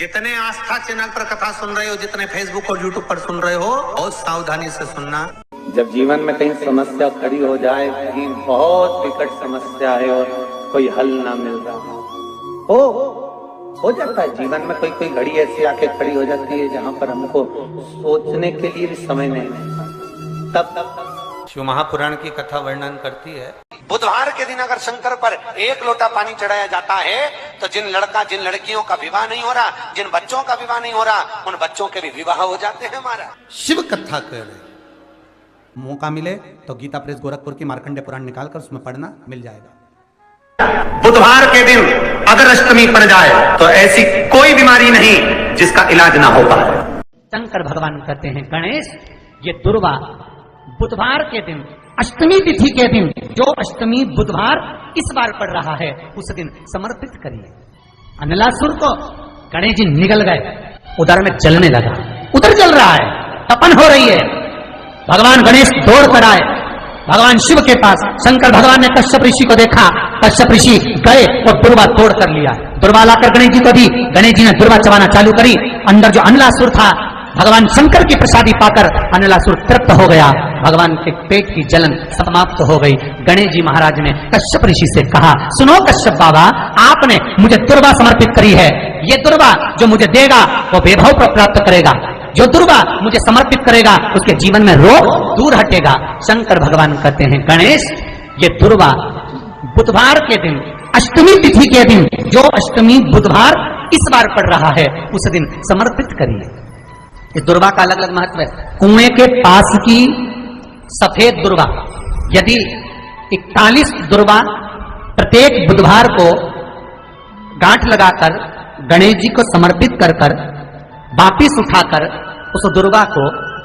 जितने आस्था चैनल पर कथा सुन रहे हो, जितने फेसबुक और यूट्यूब पर सुन रहे हो, बहुत सावधानी से सुनना। जब जीवन में कहीं समस्या खड़ी हो जाए, कहीं बहुत विकट समस्या है और कोई हल ना मिल रहा हो जाता है। जीवन में कोई कोई घड़ी ऐसी आके खड़ी हो जाती है जहाँ पर हमको सोचने के लिए भी समय नहीं मिलता। तब शिव महापुराण की कथा वर्णन करती है, बुधवार के दिन अगर शंकर पर 1 लोटा पानी चढ़ाया जाता है तो जिन लड़कियों का विवाह नहीं हो रहा, जिन बच्चों का विवाह नहीं हो रहा, उन बच्चों के भी विवाह हो जाते हैं। हमारा शिव कथा कर रहे। मौका मिले तो गीता प्रेस गोरखपुर की मार्कंडे पुराण निकाल कर उसमें पढ़ना मिल जाएगा। बुधवार के दिन अगर अष्टमी पड़ जाए तो ऐसी कोई बीमारी नहीं जिसका इलाज ना हो पाए। शंकर भगवान कहते हैं, गणेश ये दुर्वा बुधवार के दिन, अष्टमी तिथि के दिन, जो अष्टमी बुधवार इस बार पड़ रहा है उस दिन समर्पित करिए। अनलासुर को गणेश जी निगल गए, उधर में जलने लगा, उधर जल रहा है, तपन हो रही है। भगवान गणेश दौड़ कर आए भगवान शिव के पास। शंकर भगवान ने कश्यप ऋषि को देखा, कश्यप ऋषि गए और दुर्वा तोड़ कर लिया। दुर्वा लाकर गणेश जी को दी, गणेश जी ने दुर्वा चबाना चालू करी। अंदर जो अनलासुर था, भगवान शंकर की प्रसादी पाकर अनलासुर तृप्त हो गया, भगवान के पेट की जलन समाप्त हो गई। गणेश जी महाराज ने कश्यप ऋषि से कहा, सुनो कश्यप बाबा, आपने मुझे दुर्वा समर्पित करी है, ये दुर्वा जो मुझे देगा वो वैभव प्राप्त करेगा, जो दुर्वा मुझे समर्पित करेगा उसके जीवन में रोग दूर हटेगा। शंकर भगवान कहते हैं, गणेश ये दुर्वा बुधवार के दिन, अष्टमी तिथि के दिन, जो अष्टमी बुधवार इस बार पड़ रहा है उस दिन समर्पित करिए। इस दुर्वा का अलग अलग महत्व है। कुएं के पास की सफेद दुर्वा, यदि 41 दुर्वा प्रत्येक बुधवार को गांठ लगाकर गणेश जी को समर्पित कर कर वापिस उठाकर उस दुर्वा को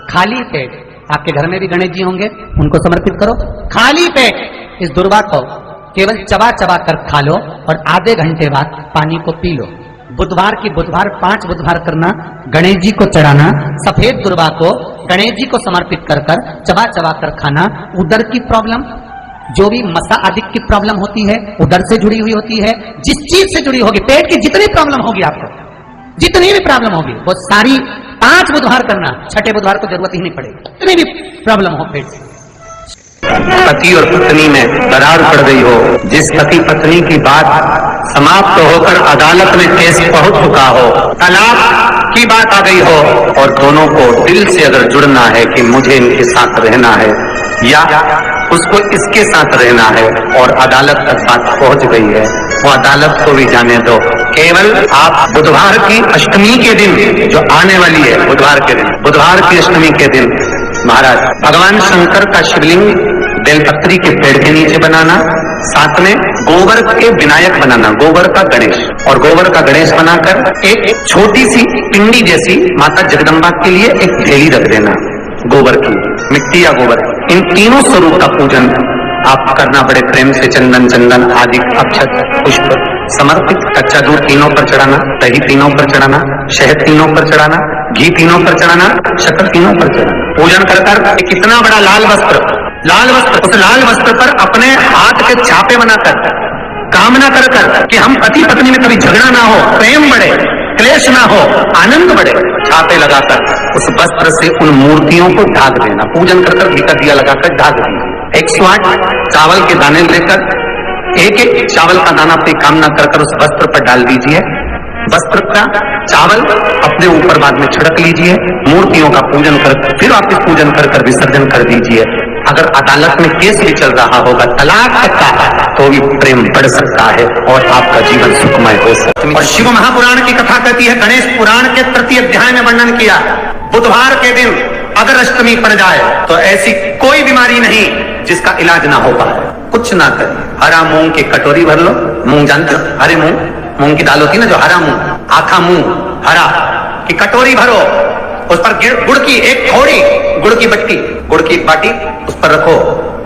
खाली पेट, आपके घर में भी गणेश जी होंगे, उनको समर्पित करो, खाली पेट इस दुर्वा को केवल चबा चबा कर खा लो और आधे घंटे बाद पानी को पी लो। बुधवार की बुधवार 5 बुधवार करना, गणेश जी को चढ़ाना, सफेद दुर्वा को गणेश जी को समर्पित कर कर चबा चबा कर खाना। उदर की प्रॉब्लम, जो भी मसा आदि की प्रॉब्लम होती है, उदर से जुड़ी हुई होती है, जिस चीज से जुड़ी होगी, पेट की जितनी प्रॉब्लम होगी, आपको जितनी भी प्रॉब्लम होगी वो सारी 5 बुधवार करना, छठे बुधवार को जरूरत ही नहीं पड़ेगी, जितनी भी प्रॉब्लम हो पेट से। पति और पत्नी में दरार पड़ गई हो, जिस पति पत्नी की बात समाप्त होकर अदालत में केस पहुंच चुका हो, तलाक की बात आ गई हो और दोनों को दिल से अगर जुड़ना है कि मुझे इनके साथ रहना है या उसको इसके साथ रहना है और अदालत तक बात पहुंच गई है, वो अदालत को भी जाने दो। केवल आप बुधवार की अष्टमी के दिन जो आने वाली है, बुधवार के दिन, बुधवार की अष्टमी के दिन महाराज भगवान शंकर का शिवलिंग बेलपत्री के पेड़ के नीचे बनाना, साथ में गोबर के विनायक बनाना, गोबर का गणेश, और गोबर का गणेश बनाकर एक छोटी सी पिंडी जैसी माता जगदम्बा के लिए एक थैली रख देना, गोबर की, मिट्टी या गोबर। इन तीनों स्वरूप का पूजन आप करना बड़े प्रेम से, चंदन आदि अक्षत पुष्प समर्पित, कच्चा दूध तीनों पर चढ़ाना, दही तीनों पर चढ़ाना, शहद तीनों पर चढ़ाना, घी तीनों पर चढ़ाना, शक्कर तीनों पर चढ़ाना। पूजन कर कर कितना बड़ा लाल वस्त्र, उस लाल वस्त्र पर अपने हाथ के छापे बनाकर कामना कर कर कि हम पति पत्नी में कभी झगड़ा ना हो, प्रेम बढ़े, क्लेश ना हो, आनंद बढ़े, छापे लगाकर उस वस्त्र से उन मूर्तियों को ढाक देना। पूजन कर कर घी का दिया लगाकर ढाक देना। 108 चावल के दाने लेकर एक एक चावल का दाना अपनी कामना कर कर उस वस्त्र पर डाल दीजिए। वस्त्र का चावल अपने ऊपर बाद में छिड़क लीजिए, मूर्तियों का पूजन कर फिर वापिस पूजन कर कर विसर्जन कर दीजिए। अगर अदालत में केस भी चल रहा होगा, तलाक तक का, तो भी प्रेम बढ़ सकता है और आपका जीवन सुखमय हो सकता है। और शिव महापुराण की कथा कहती है, गणेश पुराण के 3 अध्याय में वर्णन किया, बुधवार के दिन अगर अष्टमी पड़ जाए तो ऐसी कोई बीमारी नहीं जिसका इलाज ना हो पाए। कुछ ना करें, हरा मूंग की कटोरी भर लो, मूंग जानते हो, हरे मूंग की दाल होती है ना, जो हरा मूंग, आखा मूंग हरा की कटोरी भरो, उस पर गुड़ की एक थोड़ी, गुड़ की बट्टी, गुड़ की एक बाटी उस पर रखो,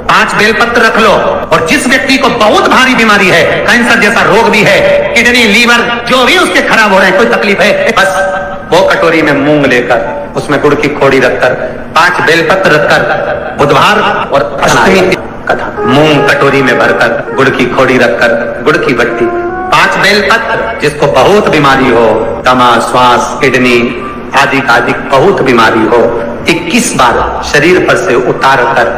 5 बेलपत्र रख लो, और जिस व्यक्ति को बहुत भारी बीमारी है, कैंसर जैसा रोग भी है, किडनी लीवर जो भी उसके खराब हो रहे हैं, कोई तकलीफ है, बस वो कटोरी में मूंग लेकर उसमें गुड़ की खोड़ी रखकर 5 बेलपत्र रखकर बुधवार और अष्टमी की कथा, मूंग कटोरी में भरकर, गुड़ की खोड़ी रखकर, गुड़ की बट्टी 5 बेलपत्र, जिसको बहुत बीमारी हो, दमा, श्वास, किडनी आदि बहुत बीमारी हो, 21 बार शरीर पर से उतार कर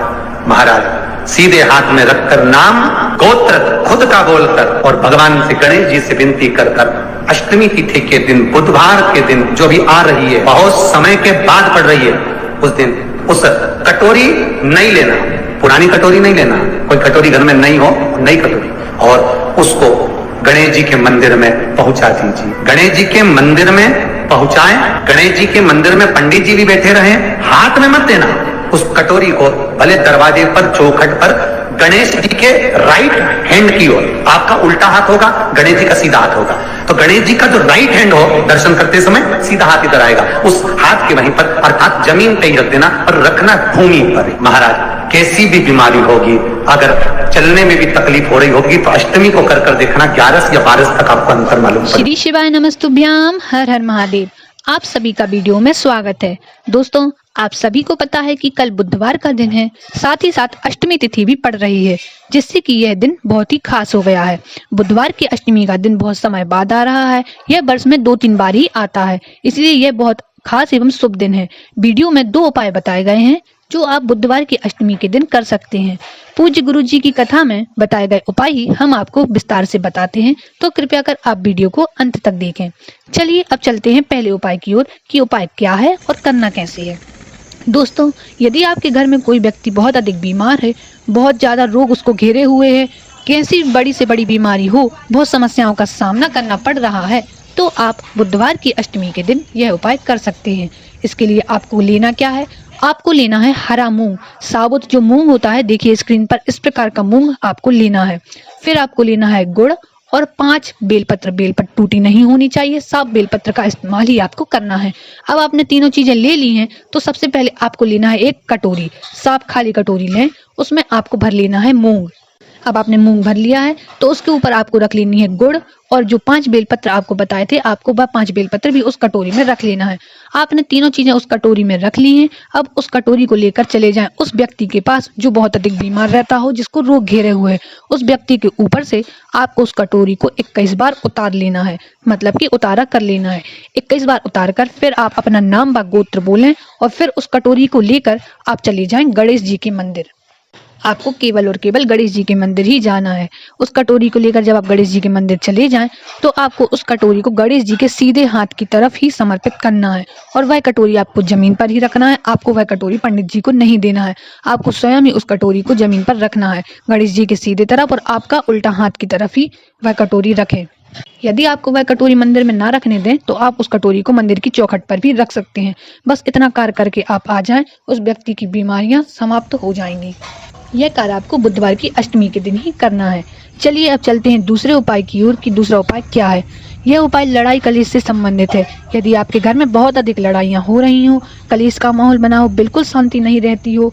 महाराज सीधे हाथ में रखकर नाम गोत्र खुद का बोलकर और भगवान से गणेश जी से विनती कर अष्टमी तिथि के दिन, बुधवार के दिन जो भी आ रही है, बहुत समय के बाद पड़ रही है, उस दिन उस कटोरी नहीं लेना, पुरानी कटोरी नहीं लेना, कोई कटोरी घर में नहीं हो, नई कटोरी, और उसको गणेश जी के मंदिर में पहुंचा दीजिए। गणेश जी के मंदिर में पहुंचाएं। गणेश जी के मंदिर में पंडित जी भी बैठे रहे, हाथ में मत देना उस कटोरी को, भले दरवाजे पर, चौखट पर, गणेश जी के राइट हैंड की ओर। आपका उल्टा हाथ होगा, गणेश जी का सीधा हाथ होगा, तो गणेश जी का जो राइट हैंड हो, दर्शन करते समय सीधा हाथ इधर आएगा, उस हाथ के वहीं पर, अर्थात जमीन पे ही रख देना, और रखना भूमि पर। महाराज कैसी भी बीमारी होगी, अगर चलने में भी तकलीफ हो रही होगी, तो अष्टमी को कर देखना, 11 या 12 तक आपको अंतर मालूम पड़ेगा। श्री शिवाय नमस्तुभ्याम, हर हर महादेव। आप सभी का वीडियो में स्वागत है। दोस्तों, आप सभी को पता है कि कल बुधवार का दिन है, साथ ही साथ अष्टमी तिथि भी पड़ रही है, जिससे कि यह दिन बहुत ही खास हो गया है। बुधवार की अष्टमी का दिन बहुत समय बाद आ रहा है। यह वर्ष में 2-3 बार ही आता है, इसलिए यह बहुत खास एवं शुभ दिन है। वीडियो में 2 उपाय बताए गए हैं जो आप बुधवार की अष्टमी के दिन कर सकते हैं। पूज्य गुरु जी की कथा में बताए गए उपाय ही हम आपको विस्तार से बताते हैं, तो कृपया कर आप वीडियो को अंत तक देखें। चलिए अब चलते हैं पहले उपाय की ओर कि उपाय क्या है और करना कैसे है। दोस्तों, यदि आपके घर में कोई व्यक्ति बहुत अधिक बीमार है, बहुत ज्यादा रोग उसको घेरे हुए है, कैसी बड़ी से बड़ी बीमारी हो, बहुत समस्याओं का सामना करना पड़ रहा है, तो आप बुधवार की अष्टमी के दिन यह उपाय कर सकते हैं। इसके लिए आपको लेना क्या है? आपको लेना है हरा मूंग, साबुत जो मूंग होता है, देखिए स्क्रीन पर इस प्रकार का मूंग आपको लेना है। फिर आपको लेना है गुड़ और 5 बेलपत्र। बेलपत्र टूटी नहीं होनी चाहिए, साफ बेलपत्र का इस्तेमाल ही आपको करना है। अब आपने तीनों चीजें ले ली हैं, तो सबसे पहले आपको लेना है एक कटोरी, साफ खाली कटोरी लें, उसमें आपको भर लेना है मूंग। अब आपने मूंग भर लिया है, तो उसके ऊपर आपको रख लेनी है गुड़, और जो 5 बेलपत्र आपको बताए थे, आपको वह 5 बेलपत्र भी उस कटोरी में रख लेना है। आपने तीनों चीजें उस कटोरी में रख ली हैं। अब उस कटोरी को लेकर चले जाएं उस व्यक्ति के पास जो बहुत अधिक बीमार रहता हो, जिसको रोग घेरे हुए है। उस व्यक्ति के ऊपर से आपको उस कटोरी को 21 बार उतार लेना है, मतलब कि उतारा कर लेना है। 21 बार उतार कर फिर आप अपना नाम व गोत्र बोलें, और फिर उस कटोरी को लेकर आप चले जाएं गणेश जी के मंदिर। आपको केवल और केवल गणेश जी के मंदिर ही जाना है। उस कटोरी को लेकर जब आप गणेश जी के मंदिर चले जाएं, तो आपको उस कटोरी को गणेश जी के सीधे हाथ की तरफ ही समर्पित करना है, और वह कटोरी आपको जमीन पर ही रखना है। आपको वह कटोरी पंडित जी को नहीं देना है, आपको स्वयं ही उस कटोरी को जमीन पर रखना है, गणेश जी के सीधे तरफ, और आपका उल्टा हाथ की तरफ ही वह कटोरी रखें। यदि आपको वह कटोरी मंदिर में ना रखने दें, तो आप उस कटोरी को मंदिर की चौखट पर भी रख सकते हैं। बस इतना कार्य करके आप आ जाएं, उस व्यक्ति की बीमारियां समाप्त हो जाएंगी। यह कार्य आपको बुधवार की अष्टमी के दिन ही करना है। चलिए अब चलते हैं दूसरे उपाय की ओर कि दूसरा उपाय क्या है। यह उपाय लड़ाई कलेश से संबंधित है। यदि आपके घर में बहुत अधिक लड़ाइयाँ हो रही हो, कलेश का माहौल बना हो, बिल्कुल शांति नहीं रहती हो,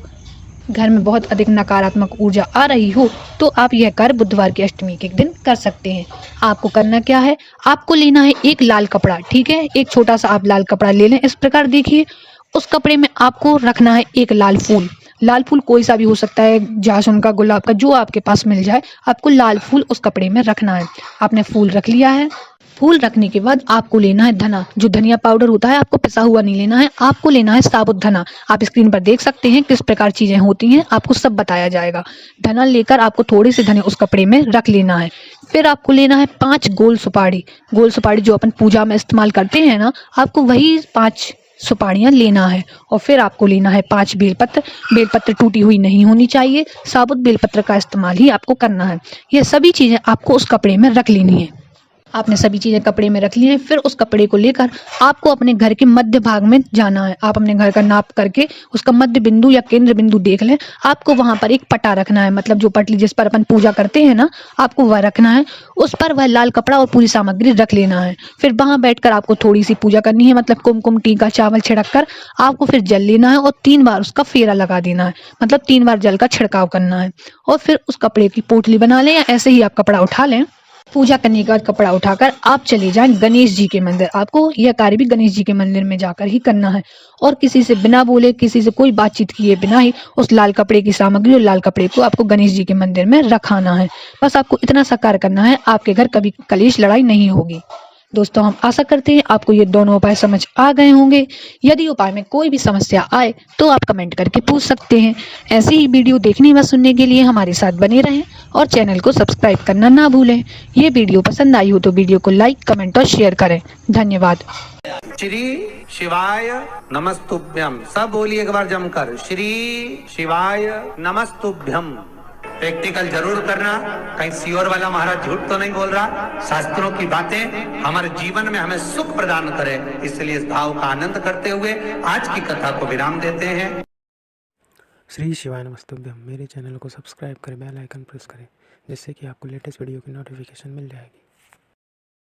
घर में बहुत अधिक नकारात्मक ऊर्जा आ रही हो, तो आप यह कार्य बुधवार की अष्टमी के दिन कर सकते हैं। आपको करना क्या है? आपको लेना है एक लाल कपड़ा, ठीक है, एक छोटा सा आप लाल कपड़ा ले लें। इस प्रकार देखिए, उस कपड़े में आपको रखना है एक लाल फूल। लाल फूल कोई सा भी हो सकता है, जासुन का, गुलाब का, जो आपके पास मिल जाए, आपको लाल फूल उस कपड़े में रखना है। आपने फूल रख लिया है। फूल रखने के बाद आपको लेना है धना, जो धनिया पाउडर होता है, आपको पिसा हुआ नहीं लेना है, आपको लेना है साबुत धना। आप स्क्रीन पर देख सकते हैं किस प्रकार चीजें होती हैं, आपको सब बताया जाएगा। धना लेकर आपको थोड़े से धने उस कपड़े में रख लेना है। फिर आपको लेना है 5 गोल सुपारी। गोल सुपारी जो अपन पूजा में इस्तेमाल करते हैं ना, आपको वही 5 सुपारियां लेना है। और फिर आपको लेना है 5 बेलपत्र। बेलपत्र टूटी हुई नहीं होनी चाहिए, साबुत बेलपत्र का इस्तेमाल ही आपको करना है। यह सभी चीजें आपको उस कपड़े में रख लेनी है। आपने सभी चीजें कपड़े में रख ली हैं। फिर उस कपड़े को लेकर आपको अपने घर के मध्य भाग में जाना है। आप अपने घर का नाप करके उसका मध्य बिंदु या केंद्र बिंदु देख लें। आपको वहां पर एक पटा रखना है, मतलब जो पटली जिस पर अपन पूजा करते हैं ना, आपको वह रखना है। उस पर वह लाल कपड़ा और पूरी सामग्री रख लेना है। फिर वहां बैठकर आपको थोड़ी सी पूजा करनी है, मतलब कुमकुम, टीका, चावल छिड़क कर आपको फिर जल लेना है और 3 बार उसका फेरा लगा देना है, मतलब 3 बार जल का छिड़काव करना है। और फिर उस कपड़े की पोटली बना लें, या ऐसे ही आप कपड़ा उठा लें, पूजा करने के बाद कपड़ा उठाकर आप चले जाएं गणेश जी के मंदिर। आपको यह कार्य भी गणेश जी के मंदिर में जाकर ही करना है और किसी से बिना बोले, किसी से कोई बातचीत किए बिना ही उस लाल कपड़े की सामग्री और लाल कपड़े को आपको गणेश जी के मंदिर में रखाना है। बस आपको इतना सा कार्य करना है, आपके घर कभी कलेश लड़ाई नहीं होगी। दोस्तों, हम आशा करते हैं आपको ये दोनों उपाय समझ आ गए होंगे। यदि उपाय में कोई भी समस्या आए तो आप कमेंट करके पूछ सकते हैं। ऐसे ही वीडियो देखने व सुनने के लिए हमारे साथ बने रहें और चैनल को सब्सक्राइब करना ना भूलें। ये वीडियो पसंद आई हो तो वीडियो को लाइक, कमेंट और शेयर करें। धन्यवाद। श्री शिवाय नमस्तुभ्यम। सब बोलिए एक बार जमकर, श्री शिवाय नमस्तुभ्यम। प्रैक्टिकल जरूर करना, कहीं सियोर वाला महाराज झूठ तो नहीं बोल रहा। शास्त्रों की बातें हमारे जीवन में हमें सुख प्रदान करे, इसलिए इस भाव का आनंद करते हुए आज की कथा को विराम देते हैं। श्री शिवाय नमस्तुभ्यम। मेरे चैनल को सब्सक्राइब करें, बेल आइकन प्रेस करें, जिससे कि आपको लेटेस्ट वीडियो की नोटिफिकेशन मिल जाएगी।